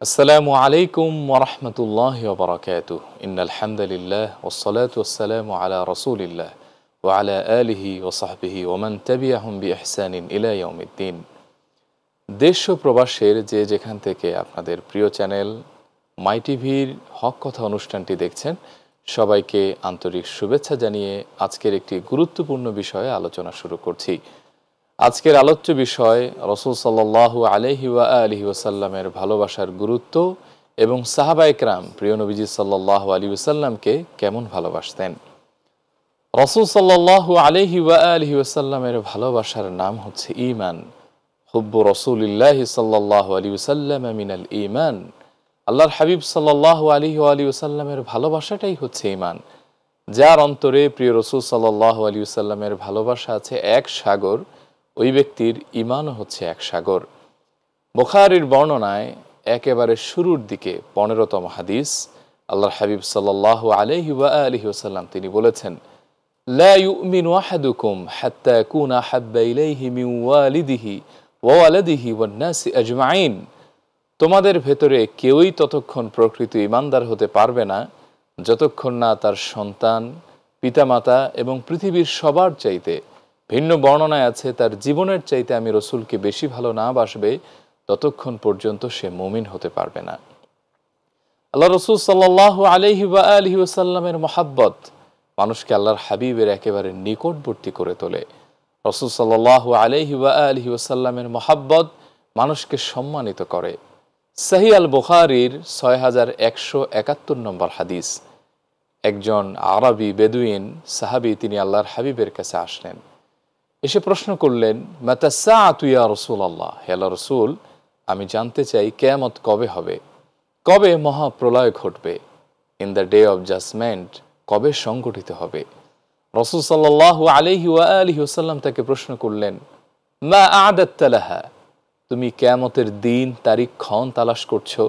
আসসালামু আলাইকুম ওয়া রাহমাতুল্লাহি ওয়া বারাকাতুহু ইন্নাল হামদুলিল্লাহ ওয়াস সালাতু ওয়াস সালামু আলা রাসূলিল্লাহ ওয়া আলা আলিহি ওয়া সাহবিহি ওয়া মান তাবিআহুম বিইহসানিন ইলা ইয়াউমিদ্দিন। দেশ ও প্রবাসের যে যেখান থেকে আপনাদের প্রিয় চ্যানেল মাই টিভির হক কথা অনুষ্ঠানটি দেখছেন, সবাইকে আন্তরিক শুভেচ্ছা জানিয়ে আজকের একটি গুরুত্বপূর্ণ বিষয়ে আলোচনা শুরু করছি। আজকের আলোচ্য বিষয় রাসূল সাল্লাল্লাহু আলাইহি ওয়া আলিহি ওয়াসাল্লামের ভালোবাসার গুরুত্ব এবং সাহাবায়ে কেরাম প্রিয় নবীজি সাল্লাল্লাহু আলাইহি ওয়াসাল্লামকে কেমন ভালোবাসতেন। রাসূল সাল্লাল্লাহু আলাইহি ওয়া আলিহি ওয়াসাল্লামের ভালোবাসার নাম হচ্ছে ঈমান। হুব্বু রাসূলিল্লাহি সাল্লাল্লাহু আলাইহি ওয়াসাল্লাম মিনাল ঈমান। আল্লাহর হাবিব সাল্লাল্লাহু আলাইহি ওয়া আলিহি ওয়াসাল্লামের ভালোবাসাটাই হচ্ছে ঈমান। যার অন্তরে প্রিয় রাসূল সাল্লাল্লাহু আলাইহি ওয়াসাল্লামের ভালোবাসা আছে এক সাগর, ওই ব্যক্তির ঈমানও হচ্ছে এক সাগর। বুখারীর বর্ণনায় একেবারে শুরুর দিকে ১৫তম হাদিস, আল্লাহর হাবিব সাল্লাল্লাহু আলাইহি ওয়া আলিহি ওয়াসাল্লাম তিনি বলেছেন, লা ইউমিনু আহাদুকুম হাত্তা ইয়াকুনা হাব্বা ইলাইহি মিন ওয়ালিদিহি ওয়া ওয়ালাদিহি ওয়ান নাসি আজমাইন। তোমাদের ভেতরে কেউই ততক্ষণ প্রকৃত ঈমানদার হতে পারবে না যতক্ষণ না তার সন্তান, পিতামাতা এবং পৃথিবীর সবার চাইতে, ভিন্ন বর্ণনায় আছে তার জীবনের চাইতে আমি রসুলকে বেশি ভালো না বাসবে, ততক্ষণ পর্যন্ত সে মুমিন হতে পারবে না। আল্লাহ রসুল সাল্লাল্লাহু আলাইহি ওয়া আলিহি ওয়াসাল্লামের মহাব্বত মানুষকে আল্লাহর হাবিবের একেবারে নিকটবর্তী করে তোলে। রসুল সাল্লাল্লাহু আলাইহি ওয়া আলিহি ওয়াসাল্লামের মহাব্বত মানুষকে সম্মানিত করে। সহিহ আল বুখারীর ৬১৭১ নম্বর হাদিস, একজন আরবি বেদুইন সাহাবী তিনি আল্লাহর হাবিবের কাছে আসলেন, এসে প্রশ্ন করলেন, মাতা সাআতু ইয়া রাসূলুল্লাহ, হে আল্লাহর রাসূল, আমি জানতে চাই কিয়ামত কবে হবে, কবে মহাপ্রলয় ঘটবে, in the day of judgement কবে সংগঠিত হবে। রাসূল সাল্লাল্লাহু আলাইহি ওয়া আলিহি ওয়াসাল্লাম তাকে প্রশ্ন করলেন, মা আ'দাত্তা লাহা, তুমি কিয়ামতের দিন তারিখ ক্ষণ তালাশ করছো,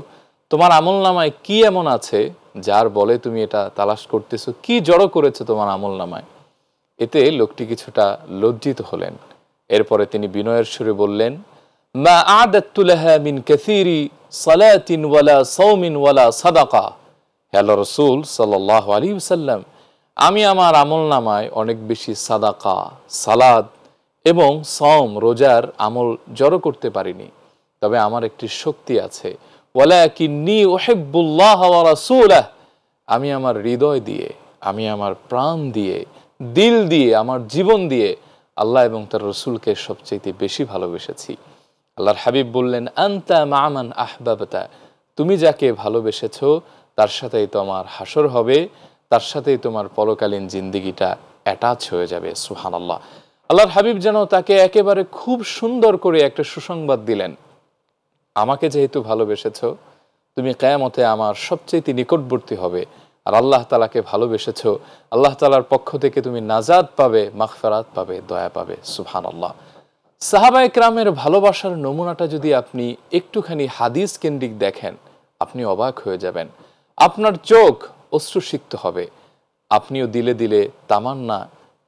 তোমার আমলনামায় কি এমন আছে যার বলে তুমি এটা তালাশ করতেছো, কি জড়ো করেছো তোমার আমলনামায়। এতে লোকটি কিছুটা লজ্জিত হলেন। এরপরে তিনি বিনয়ের সুরে বললেন, মা আ'দাত্তু লাহা মিন কাসীরি সালাতিন ওয়ালা সাওমিন ওয়ালা সাদাকা। হে আল্লাহর রাসূল সাল্লাল্লাহু আলাইহি ওয়াসাল্লাম, আমি আমার আমলনামায় অনেক বেশি সাদাকা, সালাত এবং সাওম রোজার আমল জড়ো করতে পারিনি, তবে আমার একটি শক্তি আছে, ওয়ালাকিন্নী উহিব্বুল্লাহ ওয়া রাসূলাহ, আমি আমার হৃদয় দিয়ে, আমি আমার প্রাণ দিয়ে, দিল দিয়ে, আমার জীবন দিয়ে আল্লাহ এবং তার রসুলকে সবচেয়ে বেশি ভালোবেসেছি। আল্লাহর হাবিব বললেন, আনতা মা'মান আহবাবতা, তুমি যাকে ভালোবেসেছো তার সাথেই তোমার হাসর হবে, তার সাথেই তোমার পরকালীন জিন্দেগিটা অ্যাটাচ হয়ে যাবে। সুবহানাল্লাহ। আল্লাহর হাবিব যেন তাকে একেবারে খুব সুন্দর করে একটা সুসংবাদ দিলেন, আমাকে যেহেতু ভালোবেসেছো, তুমি কিয়ামতে আমার সবচেয়ে নিকটবর্তী হবে, আর আল্লাহ তাআলাকে ভালোবেসেছো, আল্লাহ তাআলার পক্ষ থেকে তুমি নাজাত পাবে, মাগফিরাত পাবে, দয়া পাবে। সুবহানাল্লাহ। সাহাবায়ে কেরামের ভালোবাসার নমুনাটা যদি আপনি একটুখানি হাদিস কেন্দ্রিক দেখেন, আপনি অবাক হয়ে যাবেন, আপনার চোখ অশ্রুসিক্ত হবে, আপনিও দিলে দিলে তামান্না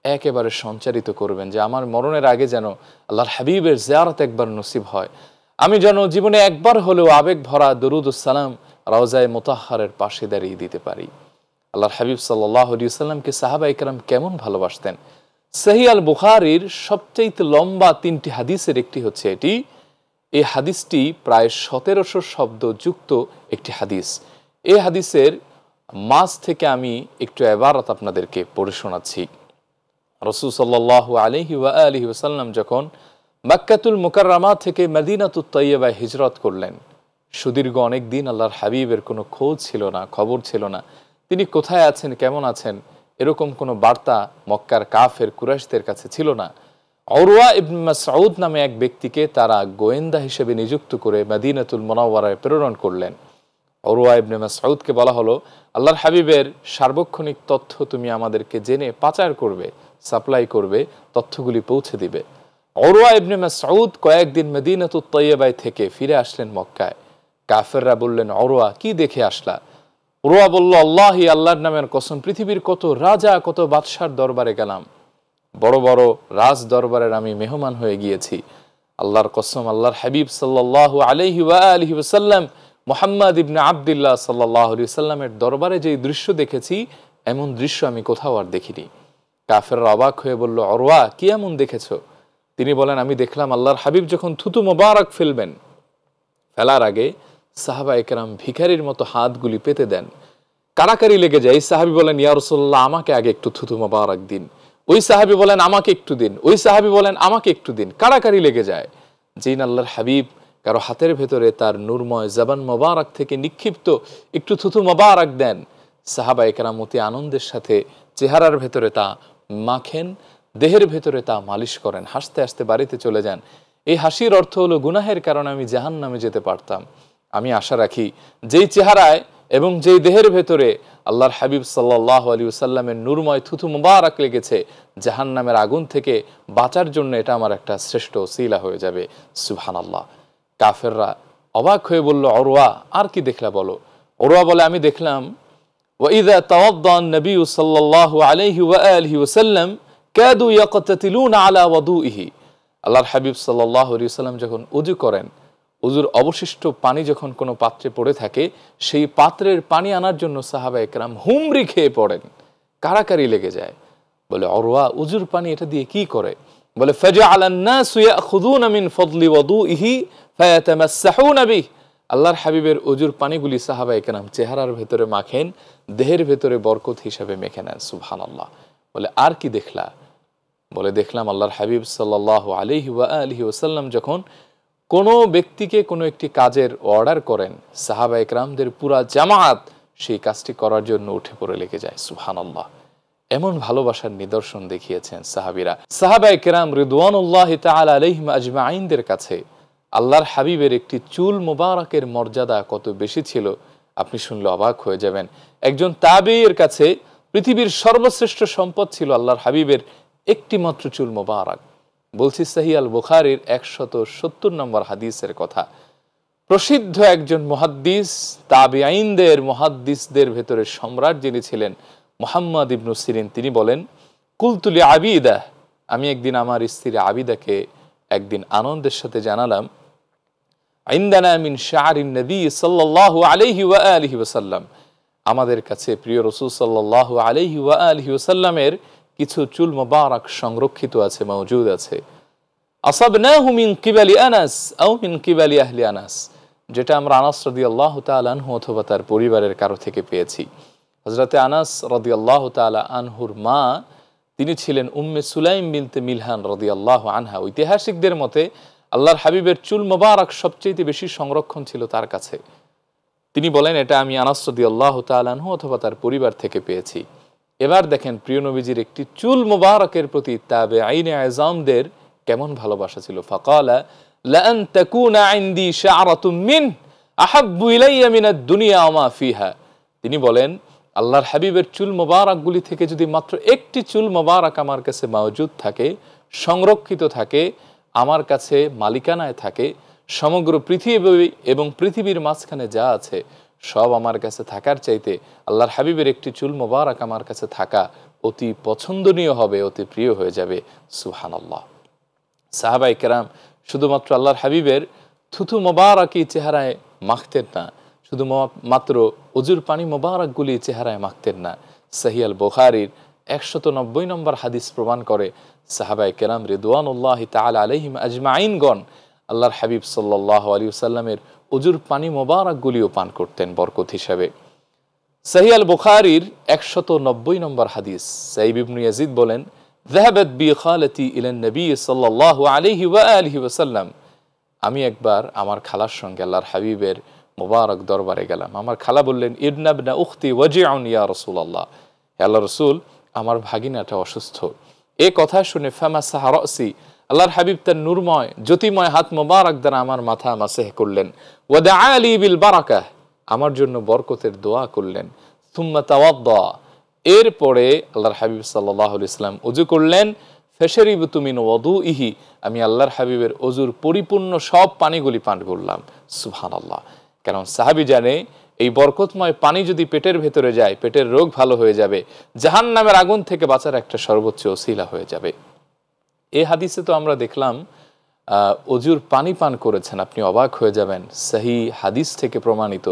একেবারে সঞ্চারিত করবেন যে আমার মরণের আগে যেন আল্লাহর হাবিবের জিয়ারত একবার নসিব হয়, আমি যেন জীবনে একবার হলেও আবেগ ভরা দরুদ ও সালাম রওজায়ে মুতাহহারের পাশে দাঁড়িয়ে দিতে পারি। আল্লাহর হাবিব সাল্লাল্লাহু আলাইহি ওয়াসাল্লামকে সাহাবায়ে কেরাম কেমন ভালোবাসতেন। সহিহ আল বুখারীর সবচেয়ে লম্বা 3টি হাদিসের একটি হচ্ছে এটি। এই হাদিসটি প্রায় ১৭০০ শব্দ যুক্ত একটি হাদিস। এই হাদিসের মাঝ থেকে আমি একটু ইবারত আপনাদেরকে পড়ে শোনাচ্ছি। রাসূল সাল্লাল্লাহু আলাইহি ওয়া আলিহি ওয়াসাল্লাম যখন মক্কাতুল মুকাররমা থেকে মদিনাতুত তয়্যিবায় হিজরত করলেন, সুদীর্ঘ অনেক দিন আল্লাহর হাবিবের কোনো খোঁজ ছিল না, খবর ছিল না, তিনি কোথায় আছেন, কেমন আছেন, এরকম কোনো বার্তা মক্কার কাফের কুরাইশদের কাছে ছিল না। উরওয়া ইবনে মাসউদ নামে এক ব্যক্তিকে তারা গোয়েন্দা হিসেবে নিযুক্ত করে মদিনাতুল মুনাওয়ারায় প্রেরণ করলেন। উরওয়া ইবনে মাসউদকে বলা হলো, আল্লাহর হাবিবের সার্বক্ষণিক তথ্য তুমি আমাদেরকে জেনে পাচার করবে, সাপ্লাই করবে, তথ্যগুলি পৌঁছে দিবে। উরওয়া ইবনে মাসউদ কয়েকদিন মদিনাতুত তয়্যিবায় থেকে ফিরে আসলেন মক্কায়। কাফেররা বললেন, উরওয়া কি দেখে আসলা? উরওয়া বলল, আল্লাহি, আল্লাহর নামের কসম, পৃথিবীর কত রাজা, কত বাদশার দরবারে গেলাম, বড় বড় রাজ দরবারের আমি মেহমান হয়ে গিয়েছি, আল্লাহর কসম আল্লাহর হাবিব সাল্লাল্লাহু আলাইহি ওয়া আলিহি ওয়াসাল্লাম মুহাম্মদ ইবনে আবদুল্লাহ সাল্লাল্লাহু আলাইহি সাল্লামের দরবারে যে দৃশ্য দেখেছি এমন দৃশ্য আমি কোথাও আর দেখিনি। কাফেররা অবাক হয়ে বলল, উরওয়া কি এমন দেখেছো? তিনি বলেন, আমি দেখলাম আল্লাহর হাবিব যখন থুতু মোবারক ফেলবেন, ফেলার আগে সাহাবায়ে কেরাম ভিখারির মতো হাতগুলি পেতে দেন, কাড়াকাড়ি লেগে যায়। এই সাহাবী বলেন, ইয়া রাসূলুল্লাহ আমাকে আগে একটু থুতু মোবারক দিন। ওই সাহাবী বলেন, আমাকে একটু দিন। ওই সাহাবী বলেন, আমাকে একটু দিন। কাড়াকাড়ি লেগে যায়। যেই আল্লাহর হাবিব কারো হাতের ভেতরে তার নূরময় জবান মোবারক থেকে নিক্ষিপ্ত একটু থুতু মোবারক দেন, সাহাবায়ে কেরাম অতি আনন্দের সাথে চেহারার ভেতরে তা মাখেন, দেহের ভেতরে তা মালিশ করেন, হাসতে হাসতে বাড়িতে চলে যান। এই হাসির অর্থ হলো, গুনাহের কারণে আমি জাহান্নামে যেতে পারতাম। আমি আশা রাখি যেই চেহারায় এবং যেই দেহের ভেতরে আল্লাহর হাবিব সাল্লাল্লাহু আলাইহি ওয়াসাল্লামের নূরময় থুতু মুবারক লেগেছে, জাহান্নামের আগুন থেকে বাঁচার জন্য এটা আমার একটা শ্রেষ্ঠ ওসিলা হয়ে যাবে। সুবহানাল্লাহ। কাফেররা অবাক হয়ে বলল, উরওয়া আর কি দেখলা বলো? উরওয়া বলে, আমি দেখলাম ওয়াইযা তাওয়াদ্দা নবী সাল্লাল্লাহু আলাইহি ওয়া আলিহি ওয়াসাল্লাম কাদু ইয়াকতাতিলুনা আলা ওয়াদুইহি। আল্লাহর হাবিব সাল্লাল্লাহু আলাইহি ওয়াসাল্লাম যখন ওযু করেন, ওযুর অবশিষ্ট পানি যখন কোনো পাত্রে পড়ে থাকে, সেই পাত্রের পানি আনার জন্য সাহাবায়ে কেরাম হুমড়ি খেয়ে পড়েন, কাড়াকাড়ি লেগে যায়। বলে, উরওয়া ওযুর পানি এটা দিয়ে কি করে? বলে, ফাজআলান নাসু ইয়াখুযুনা মিন ফাদলি ওয়াদুইহি ফায়াতামাসসাহুনা বিহি। আল্লাহর হাবিবের ওযুর পানিগুলি সাহাবায়ে কেরাম চেহারার ভেতরে মাখেন, দেহের ভেতরে বরকত হিসাবে মেখে নেন। সুবহানাল্লাহ। বলে, আর কি দেখলা? বলে, দেখলাম আল্লাহর হাবিব সাল্লাল্লাহু আলাইহি ওয়া আলিহি ওয়াসাল্লাম যখন কোনো ব্যক্তিকে কোনো একটি কাজের অর্ডার করেন, সাহাবায়ে কেরামদের পুরা জামাত সেই কাজটি করার জন্য উঠে পড়ে লেগে যায়। সুবহানাল্লাহ। এমন ভালোবাসার নিদর্শন দেখিয়েছেন সাহাবীরা। সাহাবায়ে কেরাম রিদওয়ানুল্লাহি তাআলা আলাইহিম আজমাইনদের কাছে আল্লাহর হাবিবের একটি চুল মোবারকের মর্যাদা কত বেশি ছিল আপনি শুনলে অবাক হয়ে যাবেন। একজন তাবেঈর কাছে পৃথিবীর সর্বশ্রেষ্ঠ সম্পদ ছিল আল্লাহর হাবিবের একটি মাত্র চুল মোবারক। বলছি সহিহ আল বুখারীর 170 নম্বর হাদিসের কথা। প্রসিদ্ধ একজন মুহাদ্দিস, তাবেঈনদের মুহাদ্দিসদের ভেতরে সম্রাট যিনি ছিলেন, মুহাম্মদ ইবনে সিরিন, তিনি বলেন, কুলতু লি আবিদা, আমি একদিন আমার স্ত্রী আবিদাকে একদিন আনন্দের সাথে জানালাম, ইনদানা মিন শা'রিন নবী সাল্লাল্লাহু আলাইহি ওয়া আলিহি ওয়াসাল্লাম, আমাদের কাছে প্রিয় রাসূল সাল্লাল্লাহু আলাইহি ওয়া আলিহি ওয়াসাল্লামের কিছু চুল মোবারক সংরক্ষিত আছে, মওজুদ আছে। আসাবনাহু মিন কিবালি আনাস আও মিন কিবালি আহলি আনাস, যেটা আমরা আনাস রাদিয়াল্লাহু তাআলা আনহু অথবা তার পরিবারের কারো থেকে পেয়েছি। হযরতে আনাস রাদিয়াল্লাহু তাআলা আনহুর মা, তিনি ছিলেন উম্মে সুলাইম বিনতে মিলহান রাদিয়াল্লাহু আনহা। ঐতিহাসিকদের মতে আল্লাহর হাবিবের চুল মোবারক সবচেয়ে বেশি সংরক্ষণ ছিল তার কাছে। তিনি বলেন, এটা আমি আনাস রাদিয়াল্লাহু তাআলা আনহু অথবা তার পরিবার থেকে পেয়েছি। এবার দেখেন প্রিয় নবীজির একটি চুল মোবারকের প্রতি তাবেঈনে আযমদের কেমন ভালোবাসা ছিল। ফাকালা লা আন তাকুনা ইনদি শা'রাতুম মিন আহাব্বু ইলাইয়া মিনাদ দুনিয়া ওয়া মা ফিহা। তিনি বলেন, আল্লাহর হাবিবের চুল মোবারকগুলি থেকে যদি মাত্র একটি চুল মোবারক আমার কাছে মওজুদ থাকে, সংরক্ষিত থাকে, আমার কাছে মালিকানায় থাকে, সমগ্র পৃথিবী এবং পৃথিবীর মাঝখানে যা আছে সব আমার কাছে থাকার চাইতে আল্লাহর হাবিবের একটি চুল মোবারক আমার কাছে থাকা অতি পছন্দনীয় হবে, অতি প্রিয় হয়ে যাবে। সুবহানাল্লাহ। সাহাবায়ে কেরাম শুধুমাত্র আল্লাহর হাবিবের থুথু মোবারকই চেহারায় মাখতেন না, শুধু মাত্র ওযুর পানি মোবারকগুলি চেহারায় মাখতেন না। সহিহ আল বুখারীর 190 নম্বর হাদিস প্রমাণ করে, সাহাবায়ে কেরাম রিদওয়ানুল্লাহি তাআলা আলাইহিম আজমাইনগণ আল্লাহর হাবিব সাল্লাল্লাহু আলাইহি ওয়াসাল্লামের ওযুর পানি মোবারকগুলিও পান করতেন বরকত হিসাবে। সহিহ আল বুখারীর 190 নম্বর হাদিস, সাইব ইবনে ইয়াজিদ বলেন, যাহাবাত বি খালাতি ইলা নবী সাল্লাল্লাহু আলাইহি ওয়া আলিহি ওয়াসাল্লাম, আমি একবার আমার খালার সঙ্গে আল্লাহর হাবিবের মোবারক দরবারে গেলাম। আমার খালা বললেন, ইবনা ইবনা উখতি ওয়াজিউন ইয়া রাসূলুল্লাহ, হে আল্লাহর রাসূল, আমার ভাগিনাটা অসুস্থ। এই কথা শুনে ফামাসাহা রাসি, আল্লাহর হাবিব তার নূরময় জ্যোতিময় হাত মোবারক দ্বারা আমার মাথা মাসেহ করলেন। ওয়া দাআ লি বিল বারাকাহ, আমার জন্য বরকতের দোয়া করলেন। সুম্মা তাওয়াদ্দা, এরপরে আল্লাহর হাবিব সাল্লাল্লাহু আলাইহি ওয়াসাল্লাম ওযু করলেন। ফাশরিবতু মিন ওয়াদুইহি, আমি আল্লাহর হাবিবের ওযুর পরিপূর্ণ সব পানিগুলি পান করলাম। সুবহানাল্লাহ। কারণ সাহাবী জানে এই বরকতময় পানি যদি পেটের ভেতরে যায়, পেটের রোগ ভালো হয়ে যাবে, জাহান্নামের আগুন থেকে বাঁচার একটা সর্বোচ্চ ওসিলা হয়ে যাবে। এই হাদিসে তো আমরা দেখলাম অজুর পানি পান করেছেন, আপনি অবাক হয়ে যাবেন। সহি হাদিস থেকে প্রমাণিত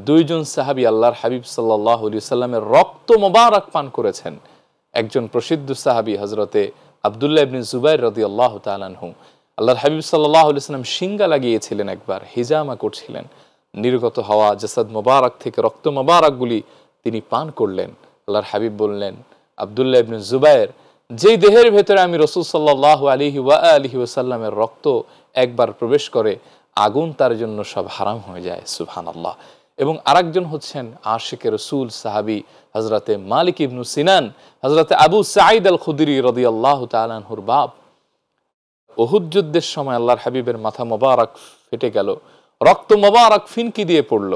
দুইজন সাহাবী আল্লাহর হাবিব সাল্লাল্লাহু আলাইহি সাল্লামের রক্ত মোবারক পান করেছেন। একজন প্রসিদ্ধ সাহাবী হযরতে আব্দুল্লাহ ইবনে জুবাইর রাদিয়াল্লাহু তাআলা আনহু, আল্লাহর হাবিব সাল্লাল্লাহু আলাইহি সাল্লাম সিঙ্গা লাগিয়েছিলেন, একবার হিজামা করছিলেন, নির্গত হওয়া জাসাদ মোবারক থেকে রক্ত মোবারকগুলি তিনি পান করলেন। আল্লাহর হাবিব বললেন, আব্দুল্লাহ ইবনে জুবাইর, যেই দেহের ভেতরে আমি রাসূল সাল্লাল্লাহু আলাইহি ওয়া আলিহি ওয়াসাল্লামের রক্ত একবার প্রবেশ করে, আগুন তার জন্য সব হারাম হয়ে যায়। সুবহানাল্লাহ। এবং আরেকজন হচ্ছেন আশিকে রসুল সাহাবী হযরতে মালিক ইবনু সিনান, হযরতে আবু সাঈদ আল খুদরি রাদিয়াল্লাহু তাআলা আনহুর বাপ। উহুদ যুদ্ধের সময় আল্লাহর হাবিবের মাথা মোবারক ফেটে গেল, রক্ত মোবারক ফিনকি দিয়ে পড়ল।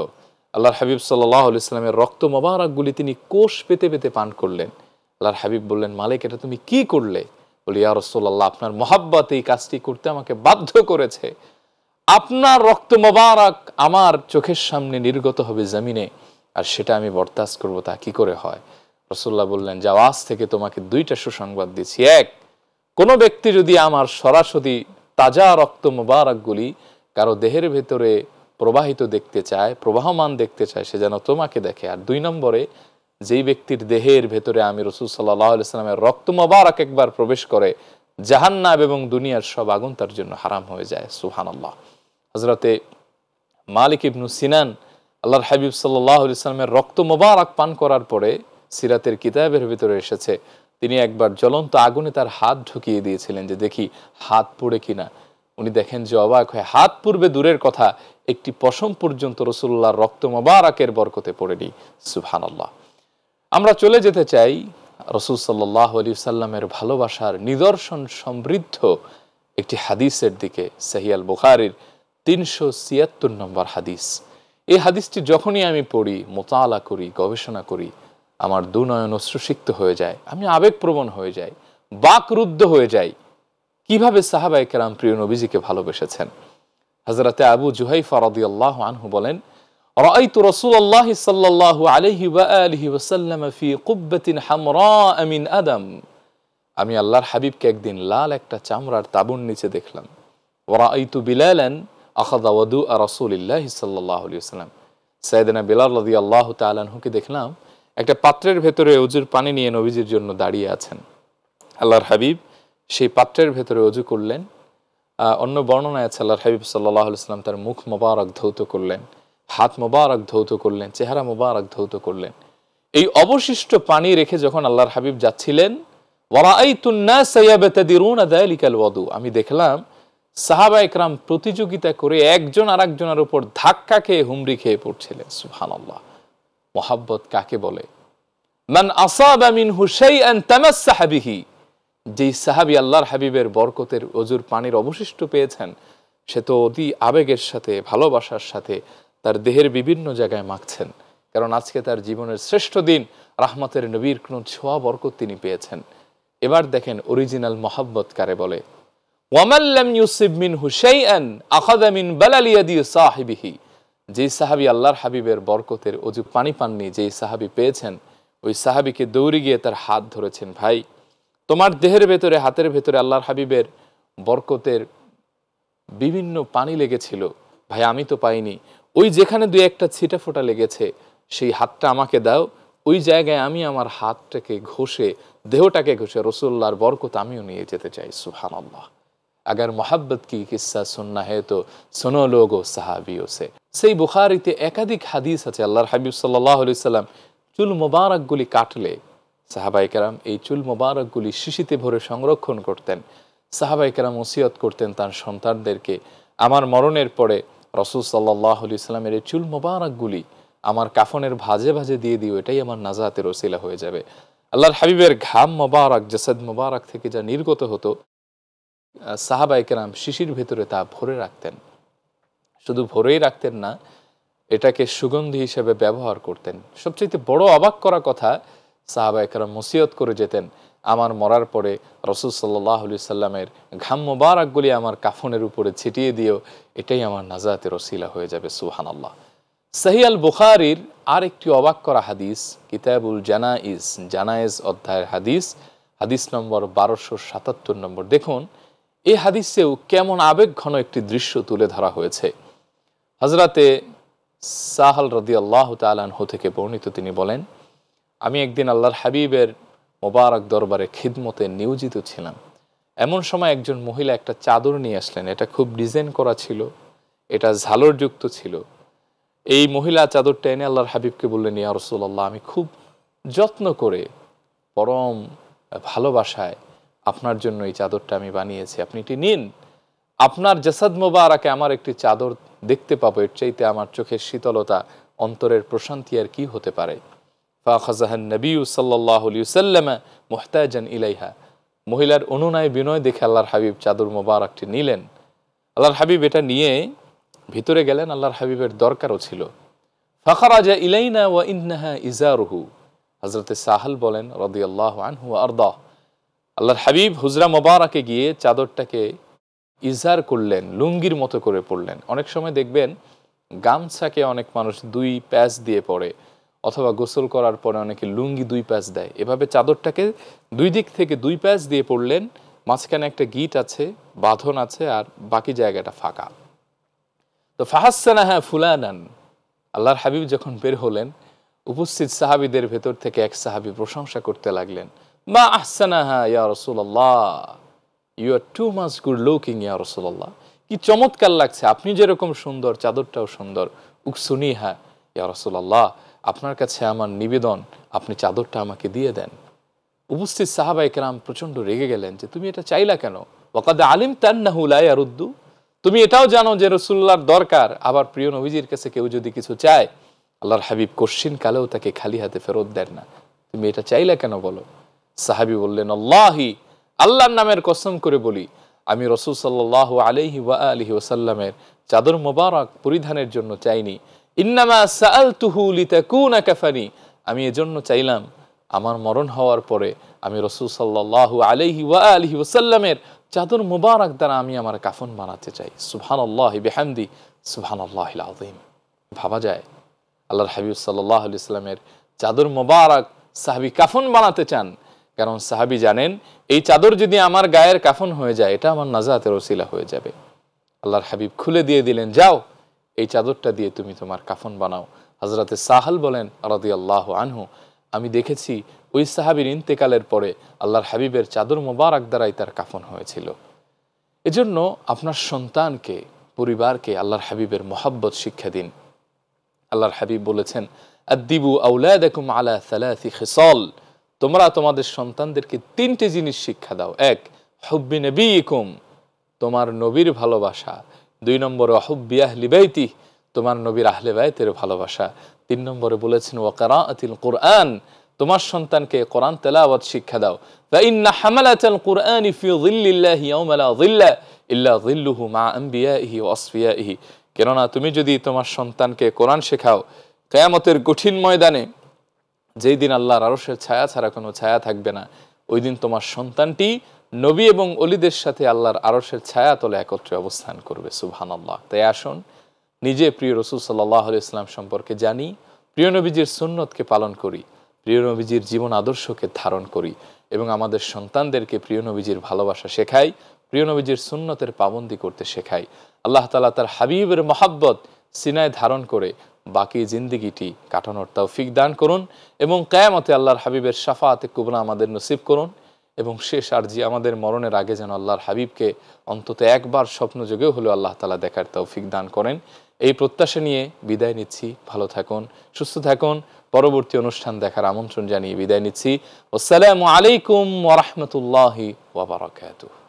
আল্লাহর হাবিব সাল্লাল্লাহু আলাইহি সাল্লামের রক্ত মোবারকগুলি তিনি কোষ পেতে পেতে পান করলেন। আল্লাহর হাবিব বললেন, মালিক, এটা তুমি কি করলে? বলি, ইয়া রাসূলুল্লাহ, আপনার মহব্বত এই কাজটি করতে আমাকে বাধ্য করেছে। আপনার রক্ত মোবারক আমার চোখের সামনে নির্গত হবে জমিনে, আর সেটা আমি বরদাস্ত করব, তা কি করে হয়? রাসূলুল্লাহ বললেন, যাও, আজ থেকে তোমাকে দুইটা সুসংবাদ দিচ্ছি। এক, কোনো ব্যক্তি যদি আমার সরাসরি তাজা রক্ত মোবারকগুলি কারো দেহের ভেতরে প্রবাহিত দেখতে চায়, প্রবাহমান দেখতে চায়, সে যেন তোমাকে দেখে। আর দুই নম্বরে, যেই ব্যক্তির দেহের ভেতরে আমি রাসূল সাল্লাল্লাহু আলাইহি সাল্লামের রক্ত মোবারক একবার প্রবেশ করে, জাহান্নাম এবং দুনিয়ার সব আগুন তার জন্য হারাম হয়ে যায়। সুবহানাল্লাহ। হযরতে মালিক ইবনু সিনান আল্লাহর হাবিব সাল্লাল্লাহু আলাইহি সাল্লামের রক্ত মোবারক পান করার পরে, সিরাতের কিতাবের ভিতরে এসেছে, তিনি একবার জ্বলন্ত আগুনে তার হাত ঢুকিয়ে দিয়েছিলেন যে দেখি হাত পুড়ে কিনা। উনি দেখেন যে অবাক হয়ে, হাত পুড়বে দূরের কথা, একটি পশম পর্যন্ত রাসূলুল্লাহর রক্ত মোবারকের বরকতে পড়েনি। সুবহানাল্লাহ। আমরা চলে যেতে চাই রাসূল সাল্লাল্লাহু আলাইহি সাল্লামের ভালোবাসার নিদর্শন সমৃদ্ধ একটি হাদিসের দিকে। সহিহ আল বুখারীর 376 নম্বর হাদিস। এই হাদিসটি যখনই আমি পড়ি, মোতালা করি, গবেষণা করি, আমার দুনয়ন অশ্রুসিক্ত হয়ে যায়, আমি আবেগপ্রবণ হয়ে যাই, বাকরুদ্ধ হয়ে যাই। কিভাবে সাহাবায়ে কেরাম প্রিয় নবীজিকে ভালোবেসেছেন। হযরতে আবু জুহাইফা রাদিয়াল্লাহু আনহু বলেন, রাআইতু রাসূলুল্লাহি সাল্লাল্লাহু আলাইহি ওয়া আলিহি ওয়াসাল্লাম ফি কুব্বাতিন হামরা মিন আদম। আমি আল্লাহর হাবিবকে একদিন লাল একটা চামড়ার তাঁবুর নিচে দেখলাম। ওয়া রাআইতু বিলালান আখাযা ওয়াদুআ রাসূলিল্লাহি সাল্লাল্লাহু আলাইহি ওয়াসাল্লাম। সাইয়েদনা বিলাল রাদিয়াল্লাহু তাআলা আনহুকে দেখলাম একটা পাত্রের ভেতরে ওযুর পানি নিয়ে নবীজির জন্য দাঁড়িয়ে আছেন। আল্লাহর হাবিব সেই পাত্রের ভেতরে ওযু করলেন। অন্য বর্ণনায় আছে আল্লাহর হাবিব সাল্লাল্লাহু আলাইহি ওয়াসাল্লাম তার মুখ মোবারক ধৌত করলেন, হাত মোবারক ধৌত করলেন, চেহারা মোবারক ধৌত করলেন। এই অবশিষ্ট পানি রেখে যখন আল্লাহর হাবিব যাচ্ছিলেন, ওয়ারাআইতুন নাস ইয়াবতাদিরুনা যালিকাল ওয়াদু, আমি দেখলাম সাহাবায়ে কেরাম প্রতিযোগিতা করে একজন আরেকজনের উপর ধাক্কা খেয়ে হুমড়ি খেয়ে পড়ছিলেন। সুবহানাল্লাহ। মহব্বত কাকে বলে? মান আসাবা মিনহু শাইআন তামাসসাহা বিহি, যেই সাহাবী আল্লাহর হাবিবের বরকতের ওযুর পানির অবশিষ্ট পেয়েছেন, সে তো অতি আবেগের সাথে, ভালোবাসার সাথে তার দেহের বিভিন্ন জায়গায় মাখছেন, কারণ আজকে তার জীবনের শ্রেষ্ঠ দিন, রাহমাতের নবীর কোন ছোঁয়া বরকত তিনি পেয়েছেন। এবার দেখেন অরিজিনাল মহব্বত কারে বলে। ওয়ামান লাম ইউসিব মিনহু শাইআন আখাযা মিন বালালি ইয়াদি সাহিবিহি, যেই সাহাবী আল্লাহর হাবিবের বরকতের ওযু পানি পাননি, যেই সাহাবী পেয়েছেন, ওই সাহাবীকে দৌড়ে গিয়ে তার হাত ধরেছেন, ভাই, তোমার দেহের ভেতরে, হাতের ভেতরে আল্লাহর হাবিবের বরকতের বিভিন্ন পানি লেগেছিল, ভাই আমি তো পাইনি, ওই যেখানে দুই একটা ছিটা ফোঁটা লেগেছে সেই হাতটা আমাকে দাও, ওই জায়গায় আমি আমার হাতটাকে ঘষে, দেহটাকে ঘষে রাসূলুল্লাহর বরকত আমিও নিয়ে যেতে চাই। সুবহানাল্লাহ। अगर मोहब्बत की किस्सा सुनना है तो सुनो लोगो साहाबियों से। সেই বুখারীতে একাধিক হাদিস আছে, আল্লাহর হাবিব সাল্লাল্লাহু আলাইহি সাল্লাম চুল মোবারকগুলি কাটলে সাহাবায়ে কেরাম এই চুল মোবারকগুলি শিশিতে ভরে সংরক্ষণ করতেন। সাহাবায়ে কেরাম ওসিয়ত করতেন তার সন্তানদেরকে, আমার মরণের পরে রাসূল সাল্লাল্লাহু আলাইহি সাল্লামের এই চুল মোবারকগুলি আমার কাফনের ভাঁজে ভাঁজে দিয়ে দিও, এটাই আমার নাজাতের ওসিলা হয়ে যাবে। আল্লাহর হাবিবের ঘাম মোবারক, জাসাদ মোবারক থেকে যা নির্গত হতো, সাহাবায়ে কেরাম শিশির ভেতরে তা ভরে রাখতেন। শুধু ভরেই রাখতেন না, এটাকে সুগন্ধি হিসেবে ব্যবহার করতেন। সবচেয়ে বড় অবাক করা কথা, সাহাবায়ে কেরাম ওসিয়ত করে যেতেন, আমার মরার পরে রাসূল সাল্লাল্লাহু আলাইহি সাল্লামের ঘাম মোবারকগুলি আমার কাফনের উপরে ছিটিয়ে দিও, এটাই আমার নাজাতের ওসিলা হয়ে যাবে। সুবহানাল্লাহ। সহিহ আল বুখারীর আরেকটি অবাক করা হাদিস, কিতাবুল জানাইজ অধ্যায়ের হাদিস, হাদিস নম্বর 1277 নম্বর। দেখুন, এই হাদিসেও কেমন আবেগ ঘন একটি দৃশ্য তুলে ধরা হয়েছে। হযরতে সাহাল রাদিয়াল্লাহু তাআলা আনহু থেকে বর্ণিত, তিনি বলেন, আমি একদিন আল্লাহর হাবিবের মোবারক দরবারে খিদমতে নিয়োজিত ছিলাম। এমন সময় একজন মহিলা একটা চাদর নিয়ে আসলেন। এটা খুব ডিজাইন করা ছিল, এটা ঝালরযুক্ত ছিল। এই মহিলা চাদরটা এনে আল্লাহর হাবিবকে বললেন, ইয়া রাসূলুল্লাহ, আমি খুব যত্ন করে পরম ভালোবাসায় আপনার জন্য এই চাদরটা আমি বানিয়েছি, আপনি এটি নিন। আপনার জাসাদ মোবারকে আমার একটি চাদর দেখতে পাবো, এর চাইতে আমার চোখের শীতলতা, অন্তরের প্রশান্তি আর কি হতে পারে। ফাখাযাহান নবী সাল্লাল্লাহু আলাইহি ওয়াসাল্লাম মুহতাজান ইলাইহা। মহিলার অনুনয় বিনয় দেখে আল্লাহর হাবিব চাদর মোবারকটি নিলেন। আল্লাহর হাবিব এটা নিয়ে ভিতরে গেলেন, আল্লাহর হাবিবের দরকারও ছিল। ফাখারাজা ইলাইনা ওয়া ইন্নাহা ইজারুহু। হযরতে সাহাল বলেন রাদিয়াল্লাহু আনহু ওয়া আরদা, আল্লাহর হাবিব হুজরা মোবারকে গিয়ে চাদরটাকে ইজার করলেন, লুঙ্গির মতো করে পরলেন। অনেক সময় দেখবেন গামছাকে অনেক মানুষ দুই প্যাচ দিয়ে পরে, অথবা গোসল করার পরে অনেকে লুঙ্গি দুই প্যাচ দেয়। এভাবে চাদরটাকে দুই দিক থেকে দুই প্যাচ দিয়ে পরলেন, মাঝখানে একটা গিট আছে, বাঁধন আছে, আর বাকি জায়গাটা ফাঁকা। তো ফাহাসানাহা ফুলানান, আল্লাহর হাবিব যখন বের হলেন, উপস্থিত সাহাবীদের ভেতর থেকে এক সাহাবী প্রশংসা করতে লাগলেন, মা আহসানাহা ইয়া রাসূলুল্লাহ, you are too much good looking ইয়া রাসূলুল্লাহ, কি চমৎকার লাগছে, আপনি যেরকম সুন্দর চাদরটাও সুন্দর। উকসুনিহা ইয়া রাসূলুল্লাহ, আপনার কাছে আমার নিবেদন, আপনি চাদরটা আমাকে দিয়ে দেন। উপস্থিত সাহাবায়ে কেরাম প্রচণ্ড রেগে গেলেন যে তুমি এটা চাইলা কেন? ওয়াকাদ আলিমতা আন্নাহু লা ইয়ারুদ্দু, তুমি এটাও জানো যে রাসূলুল্লাহর দরকার, আবার প্রিয় নবীজির কাছে কেউ যদি কিছু চায় আল্লাহর হাবিব কশিন কালেও তাকে খালি হাতে ফেরত দেন না, তুমি এটা চাইলা কেন বলো? সাহাবী বললেন, আল্লাহি, আল্লাহর নামের কসম করে বলি, আমি রাসূল সাল্লাল্লাহু আলাইহি ওয়া আলিহি ওয়াসাল্লামের চাদর মোবারক পরিধানের জন্য চাইনি, ইন্নামা সাআলতুহু লিতাকুনা কাফানি, আমি এজন্য চাইলাম আমার মরণ হওয়ার পরে আমি রাসূল সাল্লাল্লাহু আলাইহি ওয়া আলিহি ওয়াসাল্লামের চাদর মোবারক দ্বারা আমি আমার কাফন বানাতে চাই। সুবহানাল্লাহি বিহামদি, সুবহানাল্লাহিল আযীম। ভাবা যায় আল্লাহর হাবিব সাল্লাল্লাহু আলাইহি ওয়াসাল্লামের চাদর মোবারক সাহাবী কাফন বানাতে চান, কারণ সাহাবী জানেন এই চাদর যদি আমার গায়ের কাফন হয়ে যায় এটা আমার নাজাতের ওসিলা হয়ে যাবে। আল্লাহর হাবিব খুলে দিয়ে দিলেন, যাও এই চাদরটা দিয়ে তুমি তোমার কাফন বানাও। হযরতে সাহাল বলেন রাদিয়াল্লাহু আনহু, আমি দেখেছি ওই সাহাবীর ইন্তেকালের পরে আল্লাহর হাবিবের চাদর মোবারক দ্বারাই তার কাফন হয়েছিল। এজন্য আপনার সন্তানকে, পরিবারকে আল্লাহর হাবিবের মহব্বত শিক্ষা দিন। আল্লাহর হাবিব বলেছেন, আদ্দিবু আওলাদাকুম আলা সালাসি খিসাল, তোমরা তোমাদের সন্তানদেরকে তিনটি জিনিস শিক্ষা দাও। এক, হুব্বি নবীকুম, তোমার নবীর ভালোবাসা। দুই নম্বরে হুব্বি আহলি বাইতি, তোমার নবীর আহলে বাইতের ভালোবাসা। তিন নম্বরে বলেছেন ওয়া কিরাআতিল কুরআন, তোমার সন্তানকে কোরআন তেলাওয়াত শিক্ষা দাও। ফা ইন্না হামালাতাল কুরআনি ফি যিল্লিল্লাহি ইয়াওমা লা যিল্লা ইল্লা যিল্লুহু মা আনবিয়াইহি ওয়া আসফিয়াইহি, কেননা তুমি যদি তোমার সন্তানকে কোরআন শেখাও, কিয়ামতের কঠিন ময়দানে যেই দিন আল্লাহর আরশের ছায়া ছাড়া কোনো ছায়া থাকবে না, ওই দিন তোমার সন্তানটি নবী এবং ওলিদের সাথে আল্লাহর আরশের ছায়া তলে একত্রে অবস্থান করবে। সুবহানাল্লাহ। তাই আসুন নিজে প্রিয় রাসূল সাল্লাল্লাহু আলাইহি ওয়াসাল্লাম সম্পর্কে জানি, প্রিয় নবীজির সুন্নতকে পালন করি, প্রিয় নবীজির জীবন আদর্শকে ধারণ করি এবং আমাদের সন্তানদেরকে প্রিয় নবীজির ভালোবাসা শেখাই, প্রিয় নবীজির সুন্নতের পাবন্দি করতে শেখাই। আল্লাহ তাআলা তার হাবিবের মহব্বত সিনায় ধারণ করে বাকি জিন্দেগিটি কাটানোর তৌফিক দান করুন এবং কিয়ামতে আল্লাহর হাবিবের শাফাআতে কুবরা আমাদের নসিব করুন এবং শেষ আরজি আমাদের মরণের আগে যেন আল্লাহর হাবিবকে অন্তত একবার স্বপ্ন যোগেও হলেও আল্লাহ তাআলা দেখার তৌফিক দান করেন। এই প্রত্যাশা নিয়ে বিদায় নিচ্ছি। ভালো থাকুন, সুস্থ থাকুন। পরবর্তী অনুষ্ঠান দেখার আমন্ত্রণ জানিয়ে বিদায় নিচ্ছি। আসসালামু আলাইকুম ওয়া রাহমাতুল্লাহি ওয়া বারাকাতুহু।